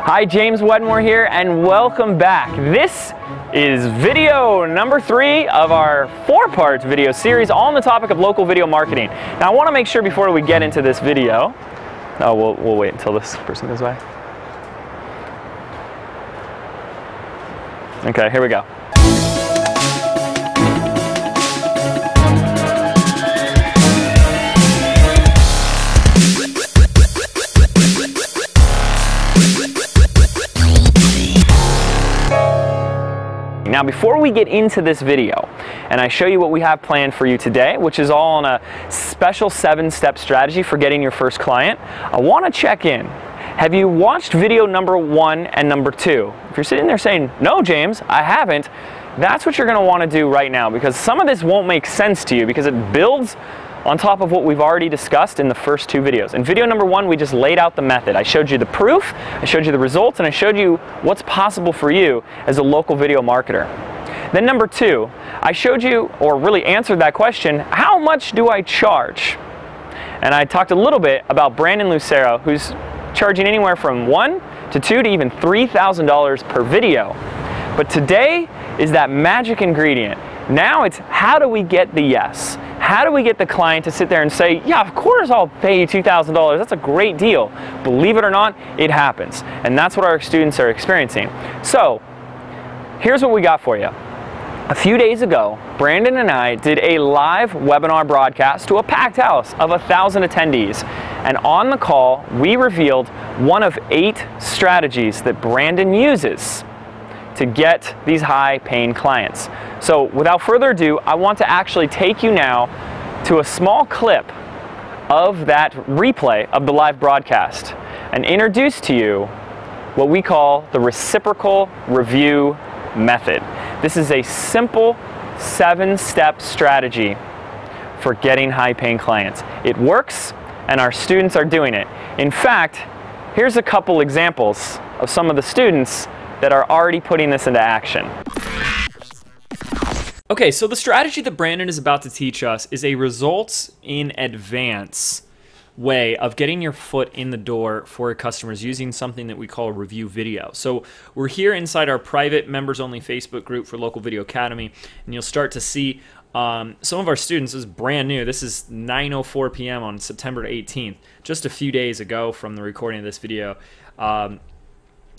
Hi, James Wedmore here, and welcome back. This is video number 3 of our 4-part video series on the topic of local video marketing. Now, I want to make sure before we get into this video, we'll wait until this person goes by. Okay, here we go. Now, before we get into this video and I show you what we have planned for you today, which is all on a special 7-step strategy for getting your first client, I want to check in. Have you watched video number 1 and number 2? If you're sitting there saying, no, James, I haven't, that's what you're going to want to do right now, because some of this won't make sense to you because it builds on top of what we've already discussed in the first 2 videos. In video number 1, we just laid out the method. I showed you the proof, I showed you the results, and I showed you what's possible for you as a local video marketer. Then number 2, I showed you, or really answered that question, how much do I charge? And I talked a little bit about Brandon Lucero, who's charging anywhere from $1,000 to $2,000 to even $3,000 per video. But today is that magic ingredient. Now it's how do we get the yes? How do we get the client to sit there and say, yeah, of course I'll pay you $2,000. That's a great deal. Believe it or not, it happens. And that's what our students are experiencing. So here's what we got for you. A few days ago, Brandon and I did a live webinar broadcast to a packed house of 1,000 attendees. And on the call, we revealed one of 8 strategies that Brandon uses to get these high-paying clients. So without further ado, I want to actually take you now to a small clip of that replay of the live broadcast and introduce to you what we call the reciprocal review method. This is a simple 7-step strategy for getting high-paying clients. It works, and our students are doing it. In fact, here's a couple examples of some of the students that are already putting this into action. Okay, so the strategy that Brandon is about to teach us is a results in advance way of getting your foot in the door for customers using something that we call a review video. So we're here inside our private members only Facebook group for Local Video Academy, and you'll start to see some of our students. This is brand new. This is 9:04 p.m. on September 18th, just a few days ago from the recording of this video.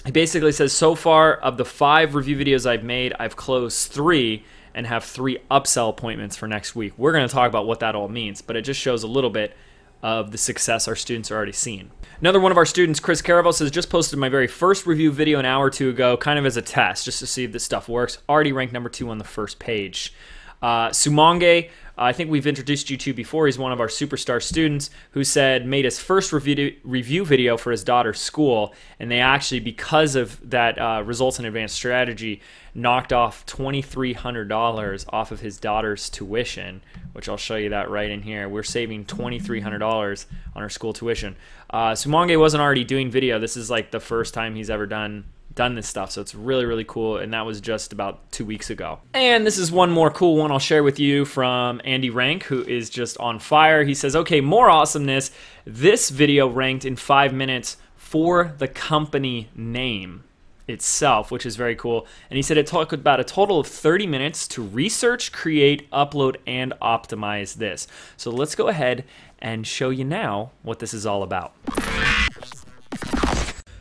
He basically says, so far of the 5 review videos I've made, I've closed 3 and have 3 upsell appointments for next week. We're going to talk about what that all means, but it just shows a little bit of the success our students are already seeing. Another one of our students, Chris Caravel, says, just posted my very first review video an hour or 2 ago, kind of as a test, just to see if this stuff works. Already ranked number 2 on the first page. Sumange, I think we've introduced you to before. He's one of our superstar students who said made his first review video for his daughter's school, and they actually, because of that results in advanced strategy, knocked off $2,300 off of his daughter's tuition, which I'll show you that right in here. We're saving $2,300 on our school tuition. Sumange wasn't already doing video. This is like the first time he's ever done this stuff, so it's really, really cool, and that was just about 2 weeks ago. And this is one more cool one I'll share with you from Andy Rank, who is just on fire. He says, okay, more awesomeness. This video ranked in 5 minutes for the company name itself, which is very cool. And he said it took about a total of 30 minutes to research, create, upload, and optimize this. So let's go ahead and show you now what this is all about.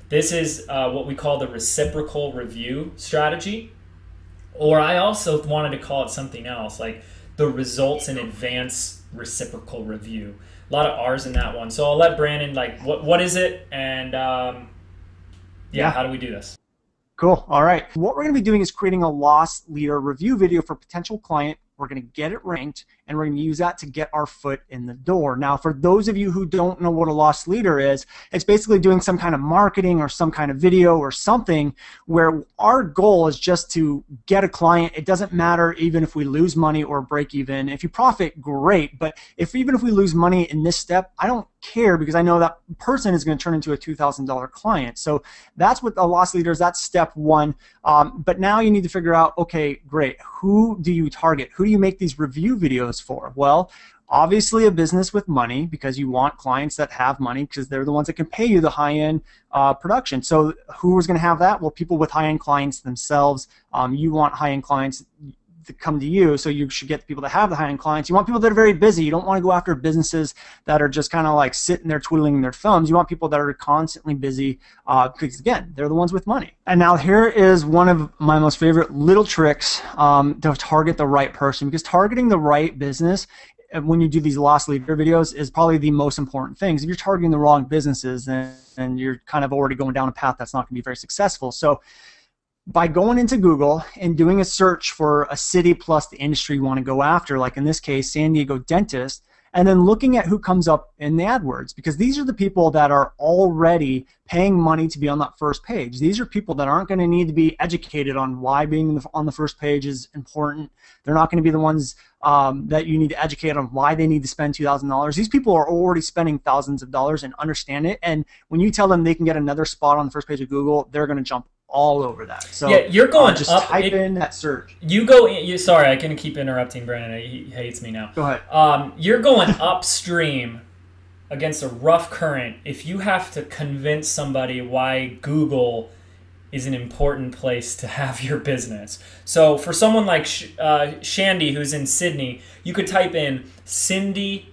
This is what we call the reciprocal review strategy, or I also wanted to call it something else, like the results in advance reciprocal review. A lot of R's in that one. So I'll let Brandon, like, what is it, and yeah, how do we do this? Cool. All right. What we're going to be doing is creating a loss leader review video for a potential client. We're going to get it ranked, and we're going to use that to get our foot in the door. Now, for those of you who don't know what a loss leader is, it's basically doing some kind of marketing or some kind of video or something where our goal is just to get a client. It doesn't matter even if we lose money or break even. If you profit, great, but even if we lose money in this step, I don't care, because I know that person is going to turn into a $2,000 client. So that's what a loss leader is. That's step 1. But now you need to figure out, okay, great, who do you target? Who do you make these review videos for? Well, Obviously a business with money, because you want clients that have money, because they're the ones that can pay you the high-end production. So who is going to have that? Well, people with high-end clients themselves. You want high-end clients to come to you, so you should get the people that have the high-end clients. You want people that are very busy. You don't want to go after businesses that are just kind of like sitting there twiddling their thumbs. You want people that are constantly busy, because again, they're the ones with money. And now here is one of my most favorite little tricks to target the right person, because targeting the right business when you do these loss leader videos is probably the most important thing. If you're targeting the wrong businesses, then you're kind of already going down a path that's not going to be very successful. So by going into Google and doing a search for a city plus the industry you want to go after, like in this case, San Diego dentist, and then looking at who comes up in the AdWords, because these are the people that are already paying money to be on that first page. These are people that aren't going to need to be educated on why being on the first page is important. They're not going to be the ones that you need to educate on why they need to spend $2,000. These people are already spending thousands of dollars and understand it. And when you tell them they can get another spot on the first page of Google, they're going to jump all over that. So yeah, you're going just up, type in that search. You go in, sorry, I can keep interrupting Brandon. He hates me now. Go ahead. You're going upstream against a rough current if you have to convince somebody why Google is an important place to have your business. So for someone like Shandy, who's in Sydney, you could type in Sydney,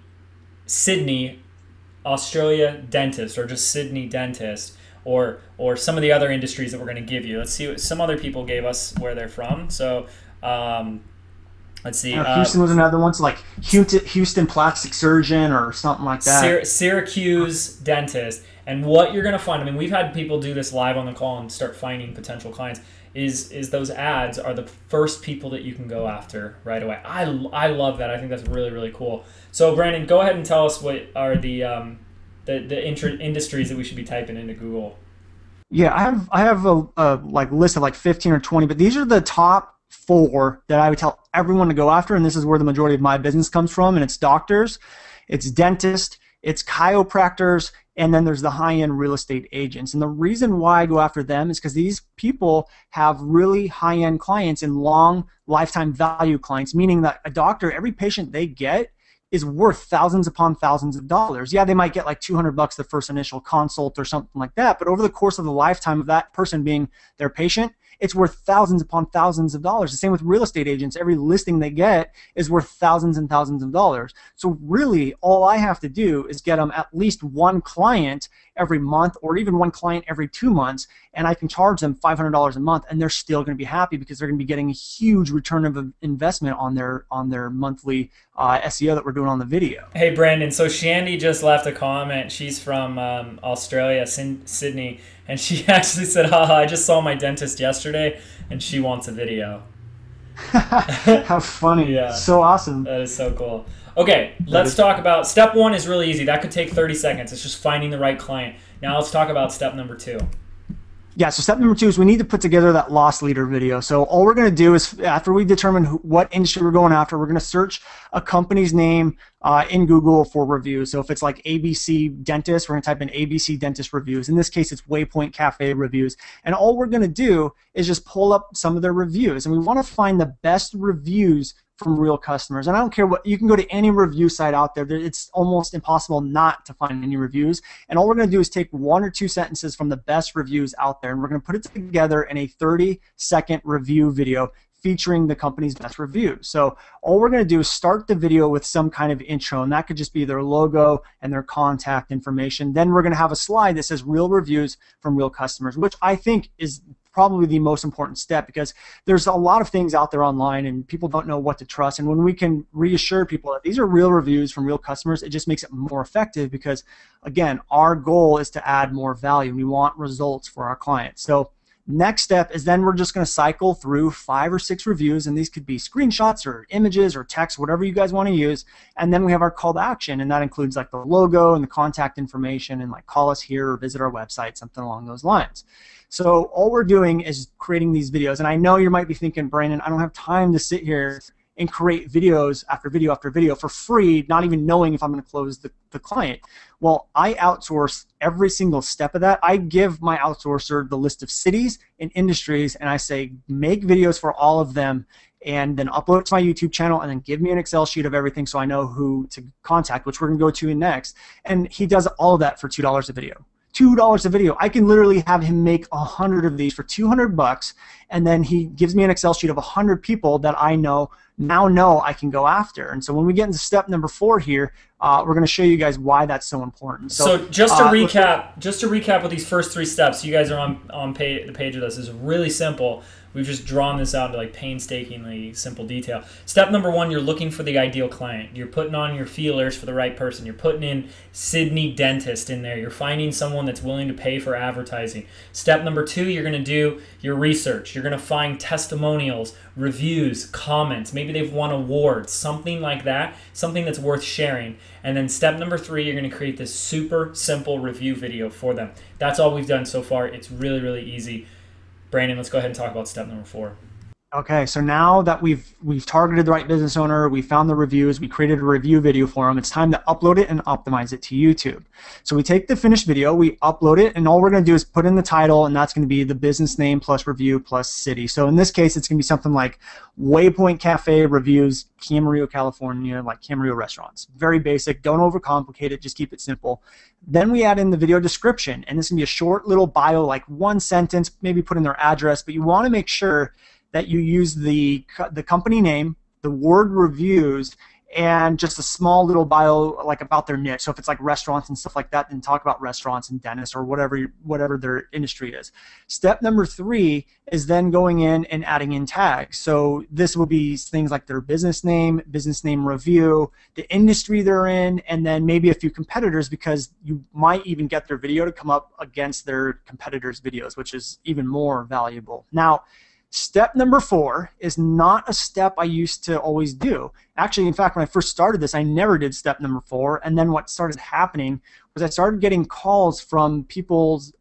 Australia dentist, or just Sydney dentist, or some of the other industries that we're going to give you. Let's see what some other people gave us where they're from. So let's see. Houston was another one, so like Houston plastic surgeon or something like that. Syracuse dentist. And what you're going to find, I mean, we've had people do this live on the call and start finding potential clients, is those ads are the first people that you can go after right away. I love that. I think that's really, really cool. So Brandon, go ahead and tell us what are the industries that we should be typing into Google. Yeah, I have a like list of like 15 or 20, but these are the top 4 that I would tell everyone to go after, and this is where the majority of my business comes from. And it's doctors, it's dentists, it's chiropractors, and then there's the high-end real estate agents. And the reason why I go after them is because these people have really high-end clients and long lifetime value clients, meaning that a doctor, every patient they get is worth thousands upon thousands of dollars. Yeah, they might get like $200 the first initial consult or something like that, but over the course of the lifetime of that person being their patient, it's worth thousands upon thousands of dollars. The same with real estate agents. Every listing they get is worth thousands and thousands of dollars. So really, all I have to do is get them at least one client every month, or even one client every 2 months, and I can charge them $500 a month, and they're still going to be happy because they're going to be getting a huge return of investment on their monthly SEO that we're doing on the video. Hey Brandon, so Shandy just left a comment. She's from Australia, Sydney, and she actually said, haha, I just saw my dentist yesterday and she wants a video. How funny. Yeah. So awesome. That is so cool. Okay, let's talk about step 1 is really easy. That could take 30 seconds. It's just finding the right client. Now let's talk about step number 2. Yeah, so step number 2 is we need to put together that loss leader video. So all we're going to do is, after we determine what industry we're going after, we're going to search a company's name in Google for reviews. So if it's like ABC Dentist, we're going to type in ABC Dentist Reviews. In this case, it's Waypoint Cafe Reviews. And all we're going to do is just pull up some of their reviews. And we want to find the best reviews from real customers. And I don't care what, you can go to any review site out there. It's almost impossible not to find any reviews. And all we're going to do is take 1 or 2 sentences from the best reviews out there, and we're going to put it together in a 30-second review video featuring the company's best reviews. So all we're going to do is start the video with some kind of intro, and that could just be their logo and their contact information. Then we're going to have a slide that says real reviews from real customers, which I think is probably the most important step, because there's a lot of things out there online and people don't know what to trust. And when we can reassure people that these are real reviews from real customers, it just makes it more effective, because again, our goal is to add more value. We want results for our clients. So next step is then we're just going to cycle through 5 or 6 reviews, and these could be screenshots or images or text, whatever you guys want to use. And then we have our call to action, and that includes like the logo and the contact information and like call us here or visit our website, something along those lines. So all we're doing is creating these videos. And I know you might be thinking, Brandon, I don't have time to sit here and create videos after video after video for free, not even knowing if I'm going to close the client. Well, I outsource every single step of that. I give my outsourcer the list of cities and industries, and I say, make videos for all of them and then upload it to my YouTube channel, and then give me an Excel sheet of everything so I know who to contact, which we're going to go to in next. And he does all of that for $2 a video. $2 a video. I can literally have him make 100 of these for 200 bucks, and then he gives me an Excel sheet of 100 people that I now know I can go after. And so when we get into step number 4 here, we're going to show you guys why that's so important. So just to recap with these first 3 steps, you guys are on the page with us. Is really simple. We've just drawn this out into like painstakingly simple detail. Step number 1, you're looking for the ideal client. You're putting on your feelers for the right person. You're putting in Sydney Dentist in there. You're finding someone that's willing to pay for advertising. Step number 2, you're going to do your research. You're going to find testimonials, reviews, comments. Maybe they've won awards, something like that, something that's worth sharing. And then step number 3, you're going to create this super simple review video for them. That's all we've done so far. It's really, really easy. Brandon, let's go ahead and talk about step number 4. Okay, so now that we've targeted the right business owner, we found the reviews, we created a review video for them, it's time to upload it and optimize it to YouTube. So we take the finished video, we upload it, and all we're going to do is put in the title, and that's going to be the business name plus review plus city. So in this case, it's going to be something like Waypoint Cafe reviews Camarillo, California, like Camarillo restaurants. Very basic, don't overcomplicate it, just keep it simple. Then we add in the video description, and this can be a short little bio, like 1 sentence, maybe put in their address, but you want to make sure that you use the company name, the word reviews, and just a small little bio like about their niche. So if it's like restaurants and stuff like that, then talk about restaurants and dentists or whatever their industry is. Step number 3 is then going in and adding in tags. So this will be things like their business name review, the industry they're in, and then maybe a few competitors, because you might even get their video to come up against their competitors' videos, which is even more valuable. Now, step number 4 is not a step I used to always do. Actually, in fact, when I first started this, I never did step number 4, and then what started happening was I started getting calls from people's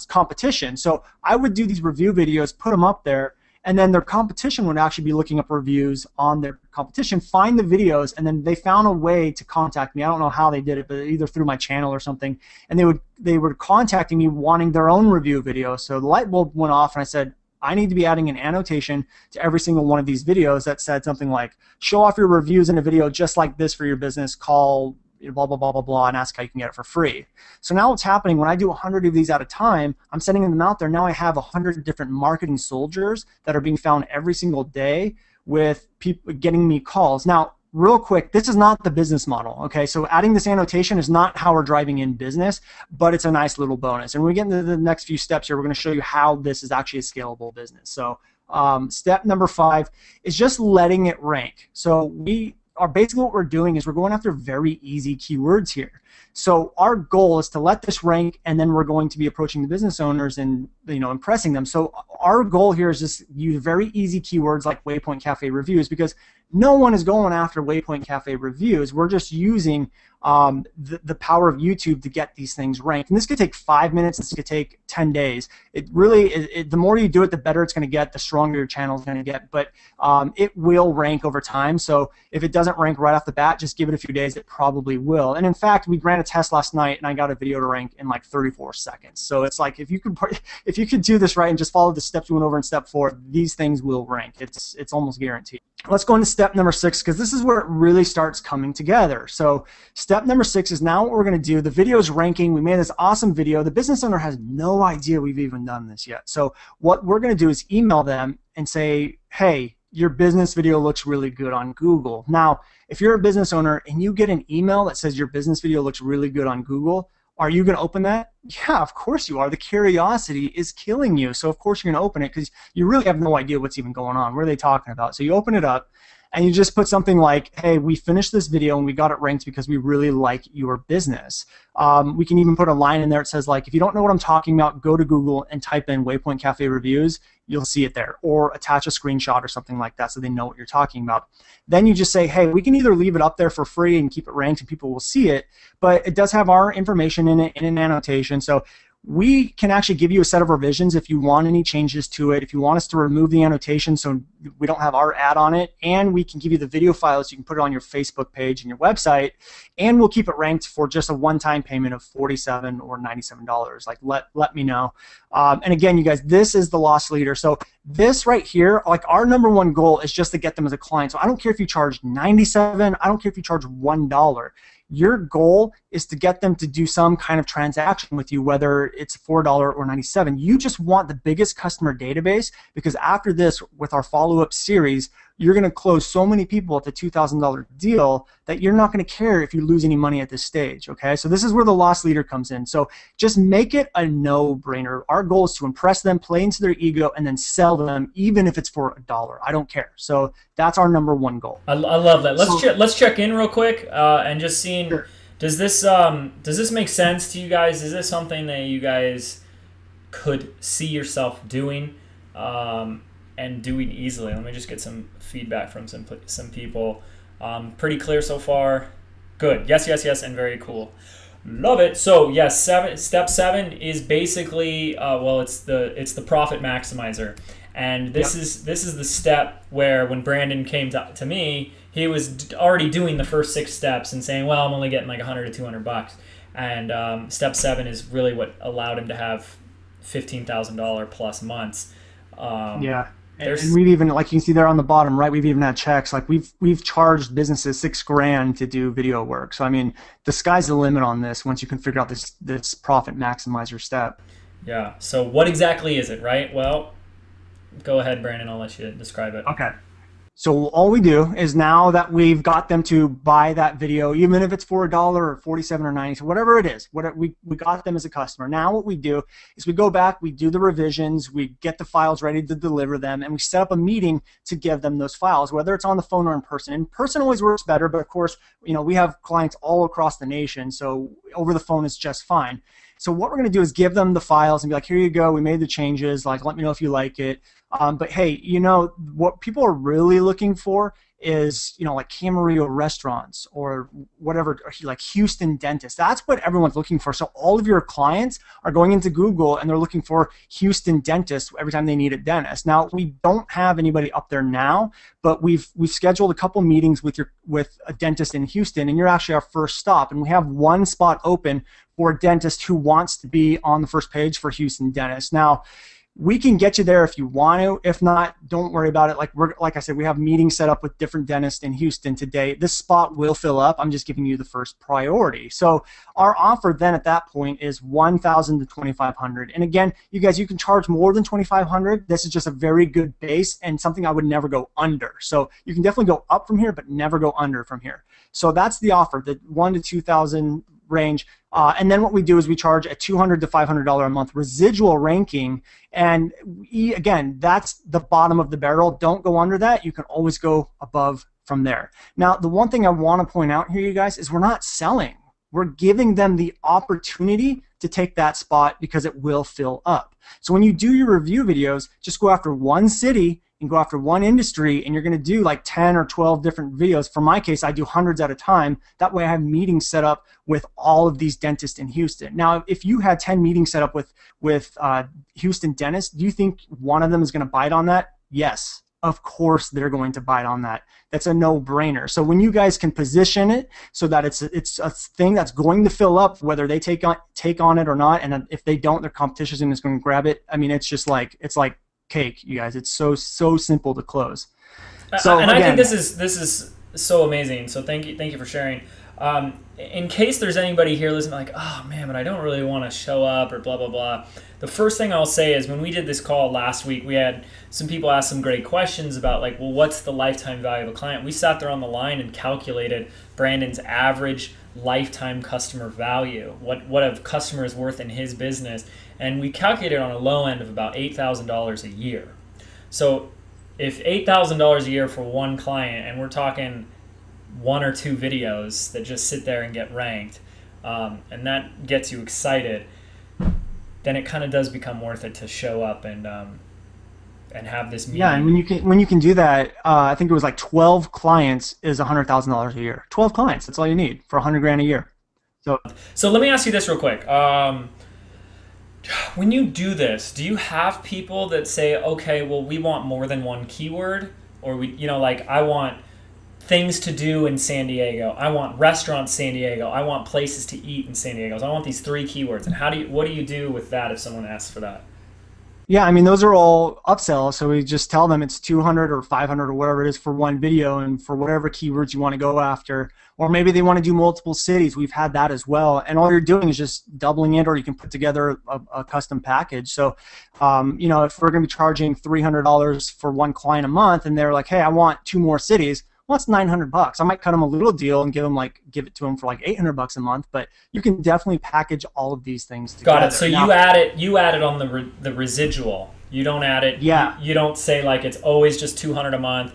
competition. So I would do these review videos, put them up there, and then their competition would actually be looking up reviews on their competition, find the videos, and then they found a way to contact me. I don't know how they did it, but either through my channel or something, and they were contacting me wanting their own review video. So the light bulb went off, and I said, I need to be adding an annotation to every single one of these videos that said something like, show off your reviews in a video just like this for your business, call blah, blah, blah, blah, blah, and ask how you can get it for free. So now what's happening, when I do 100 of these at a time, I'm sending them out there. Now I have 100 different marketing soldiers that are being found every single day with people getting me calls. Now, real quick, this is not the business model, okay? So adding this annotation is not how we're driving in business, but it's a nice little bonus. And when we get into the next few steps here, we're going to show you how this is actually a scalable business. So step number 5 is just letting it rank. So we are basically what we're doing is we're going after very easy keywords here. So our goal is to let this rank, and then we're going to be approaching the business owners and impressing them. So our goal here is just use very easy keywords like Waypoint Cafe reviews, because no one is going after Waypoint Cafe reviews. We're just using the power of YouTube to get these things ranked. And this could take 5 minutes. This could take 10 days. It really, the more you do it, the better it's going to get, the stronger your channel is going to get. But it will rank over time. So if it doesn't rank right off the bat, just give it a few days. It probably will. And in fact, we ran a test last night, and I got a video to rank in like 34 seconds. So it's like if you could do this right and just follow the steps we went over in step 4, these things will rank. It's almost guaranteed. Let's go into step number 6, because this is where it really starts coming together. So step number 6 is now what we're going to do. The video is ranking. We made this awesome video. The business owner has no idea we've even done this yet. So what we're going to do is email them and say, hey, your business video looks really good on Google. Now, if you're a business owner and you get an email that says your business video looks really good on Google, are you going to open that? Yeah, of course you are. The curiosity is killing you. So of course you're going to open it, because you really have no idea what's even going on. What are they talking about? So you open it up, and you just put something like, hey, we finished this video and we got it ranked because we really like your business. We can even put a line in there that says, like, if you don't know what I'm talking about, go to Google and type in Waypoint Cafe reviews. You'll see it there. Or attach a screenshot or something like that so they know what you're talking about. Then you just say, hey, we can either leave it up there for free and keep it ranked and people will see it, but it does have our information in it in an annotation. So we can actually give you a set of revisions if you want any changes to it, if you want us to remove the annotation so we don't have our ad on it, and we can give you the video files so you can put it on your Facebook page and your website, and we'll keep it ranked for just a one-time payment of $47 or $97. Like, let me know. And again, you guys, this is the loss leader. So this right here, like, our #1 goal is just to get them as a client. So I don't care if you charge $97, I don't care if you charge $1. Your goal is to get them to do some kind of transaction with you, whether it's $4 or $97. You just want the biggest customer database, because after this, with our follow-up series, you're going to close so many people at the $2,000 deal that you're not going to care if you lose any money at this stage, okay? So this is where the loss leader comes in. So just make it a no-brainer. Our goal is to impress them, play into their ego, and then sell them, even if it's for $1. I don't care. So that's our #1 goal. I love that. Let's check in real quick and just seeing, Sure. does this make sense to you guys? Is this something that you guys could see yourself doing and doing easily? Let me just get some feedback from some people. Pretty clear so far. Good. Yes, yes, yes, and very cool. Love it. So yes, step 7 is basically well, it's the profit maximizer, and this is the step where when Brandon came to me, he was already doing the first 6 steps and saying, well, I'm only getting like $100 to $200, and step 7 is really what allowed him to have $15,000 plus months. Yeah. And we've even, like you can see there on the bottom, right, we've even had checks. Like we've charged businesses $6 grand to do video work. So I mean, the sky's the limit on this once you can figure out this profit maximizer step. Yeah. So what exactly is it, right? Well, go ahead, Brandon. I'll let you describe it. Okay. So all we do is, now that we've got them to buy that video, even if it's for $1 or $47 or $90, so whatever it is, we got them as a customer. Now what we do is we go back, we do the revisions, we get the files ready to deliver them, and we set up a meeting to give them those files, whether it's on the phone or in person. In person always works better, but of course, you know, we have clients all across the nation, so over the phone is just fine. So what we're going to do is give them the files and be like, here you go, we made the changes, like, let me know if you like it. But hey, you know, what people are really looking for is, you know, like Camarillo restaurants or whatever, like Houston dentist. That's what everyone's looking for. So all of your clients are going into Google and they're looking for Houston dentist every time they need a dentist. Now, we don't have anybody up there now, but we've scheduled a couple meetings with a dentist in Houston, and you're actually our first stop. And we have one spot open for a dentist who wants to be on the first page for Houston dentist. Now, we can get you there if you want to. If not, don't worry about it. Like I said, we have meetings set up with different dentists in Houston today. This spot will fill up. I'm just giving you the first priority. So our offer then at that point is $1,000 to $2,500. And again, you guys, you can charge more than $2,500. This is just a very good base and something I would never go under. So you can definitely go up from here, but never go under from here. So that's the offer, the $1,000 to $2,000 range. And then what we do is we charge a $200 to $500 a month residual ranking, and again, that's the bottom of the barrel. Don't go under that. You can always go above from there. Now, the one thing I want to point out here, you guys, is we're not selling. We're giving them the opportunity to take that spot because it will fill up. So when you do your review videos, just go after one city and go after one industry, and you're going to do like 10 or 12 different videos. For my case, I do hundreds at a time. That way I have meetings set up with all of these dentists in Houston. Now, if you had 10 meetings set up with Houston dentists, do you think one of them is going to bite on that? Yes, of course they're going to bite on that. That's a no-brainer. So when you guys can position it so that it's a thing that's going to fill up, whether they take on it or not, and if they don't, their competition is going to grab it. I mean, it's just like, it's like cake, you guys. It's so simple to close. So and again, I think this is so amazing. So thank you for sharing. In case there's anybody here listening like, oh man, but I don't really want to show up or blah blah blah. The first thing I'll say is, when we did this call last week, we had some people ask some great questions about like, well, what's the lifetime value of a client? We sat there on the line and calculated Brandon's average lifetime customer value, what a customer is worth in his business, and we calculated on a low end of about $8,000 a year. So if $8,000 a year for one client, and we're talking 1 or 2 videos that just sit there and get ranked, and that gets you excited, then it kind of does become worth it to show up and have this meeting. Yeah, and when you can do that, I think it was like 12 clients is $100,000 a year. 12 clients, that's all you need for $100 grand a year. So let me ask you this real quick. When you do this, do you have people that say, okay, well, we want more than one keyword, or we, you know, like I want things to do in San Diego, I want restaurants San Diego, I want places to eat in San Diego, so I want these 3 keywords, and what do you do with that if someone asks for that? Yeah, I mean, those are all upsells, so we just tell them it's 200 or 500 or whatever it is for one video and for whatever keywords you want to go after. Or maybe they want to do multiple cities. We've had that as well. And all you're doing is just doubling it, or you can put together a custom package. So, you know, if we're going to be charging $300 for one client a month and they're like, hey, I want 2 more cities, well, it's $900. I might cut them a little deal and give it to them for like $800 a month. But you can definitely package all of these things together. Got it. So now, you add it on the residual. You don't add it. Yeah. You don't say like it's always just $200 a month,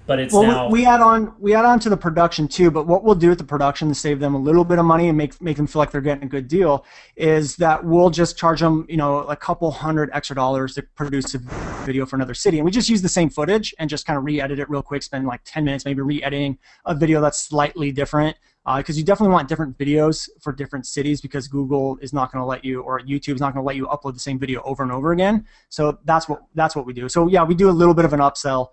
but it's well, we add on to the production too. But what we'll do with the production to save them a little bit of money and make them feel like they're getting a good deal is that we'll just charge them, you know, a couple $100 extra to produce a video for another city, and we just use the same footage and just kind of re-edit it real quick. Spend like 10 minutes maybe re-editing a video that's slightly different. Because you definitely want different videos for different cities, because Google is not going to let you, or YouTube is not going to let you upload the same video over and over again. So that's what we do. So yeah, we do a little bit of an upsell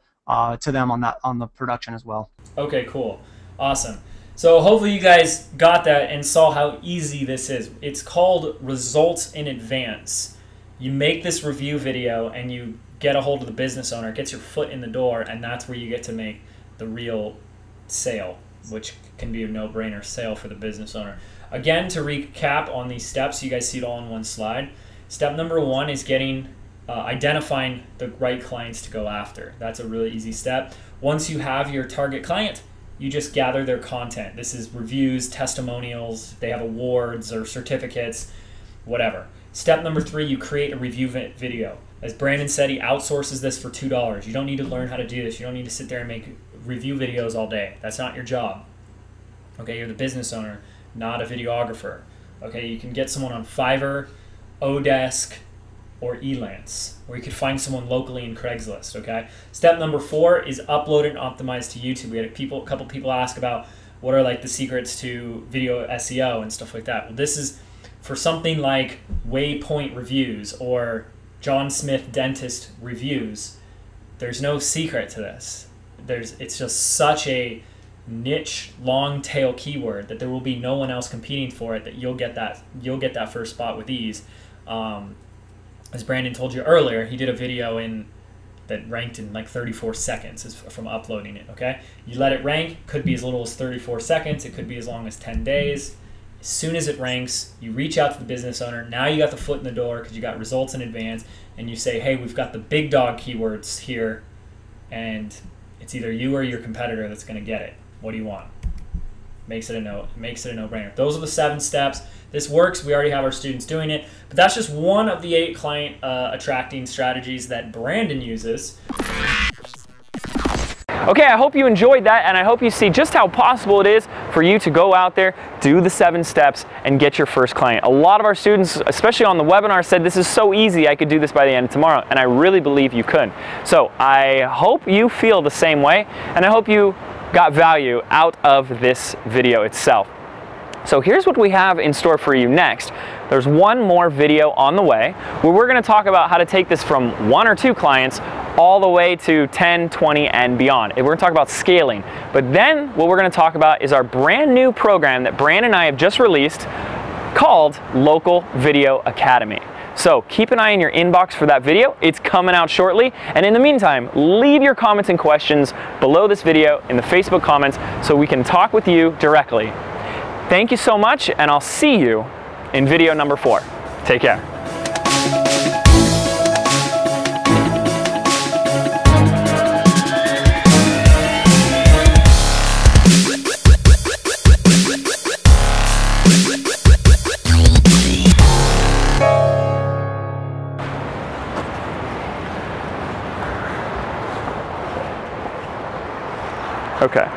to them on the production as well. Okay, cool, awesome. So hopefully you guys got that and saw how easy this is. It's called results in advance. You make this review video and you get a hold of the business owner, gets your foot in the door, and that's where you get to make the real sale, which can be a no-brainer sale for the business owner. Again, to recap on these steps, you guys see it all in one slide. Step number 1 is identifying the right clients to go after. That's a really easy step. Once you have your target client, you just gather their content. This is reviews, testimonials, they have awards or certificates, whatever. Step number 3, you create a review video. As Brandon said, he outsources this for $2. You don't need to learn how to do this. You don't need to sit there and make review videos all day. That's not your job. Okay, you're the business owner, not a videographer. Okay, you can get someone on Fiverr, Odesk, or Elance, or you could find someone locally in Craigslist. Okay. Step number 4 is upload and optimize to YouTube. We had a couple people ask about what are like the secrets to video SEO and stuff like that. Well, this is for something like Waypoint Reviews or John Smith Dentist Reviews. There's no secret to this. It's just such a niche, long tail keyword that there will be no one else competing for it. That you'll get that first spot with ease. As Brandon told you earlier, he did a video that ranked in like 34 seconds from uploading it. Okay, you let it rank. Could be as little as 34 seconds. It could be as long as 10 days. As soon as it ranks, you reach out to the business owner. Now you got the foot in the door because you got results in advance, and you say, hey, we've got the big dog keywords here, and it's either you or your competitor that's going to get it. What do you want? Makes it a no-brainer. Those are the 7 steps. This works. We already have our students doing it, but that's just one of the 8 client attracting strategies that Brandon uses. Okay, I hope you enjoyed that, and I hope you see just how possible it is for you to go out there, do the 7 steps, and get your first client. A lot of our students, especially on the webinar, said this is so easy, I could do this by the end of tomorrow, and I really believe you could. So I hope you feel the same way, and I hope you got value out of this video itself. So here's what we have in store for you next. There's one more video on the way where we're going to talk about how to take this from 1 or 2 clients all the way to 10, 20, and beyond. And we're going to talk about scaling. But then what we're going to talk about is our brand new program that Brandon and I have just released called Local Video Academy. So keep an eye in your inbox for that video. It's coming out shortly. And in the meantime, leave your comments and questions below this video in the Facebook comments so we can talk with you directly. Thank you so much, and I'll see you in video number 4. Take care. Okay,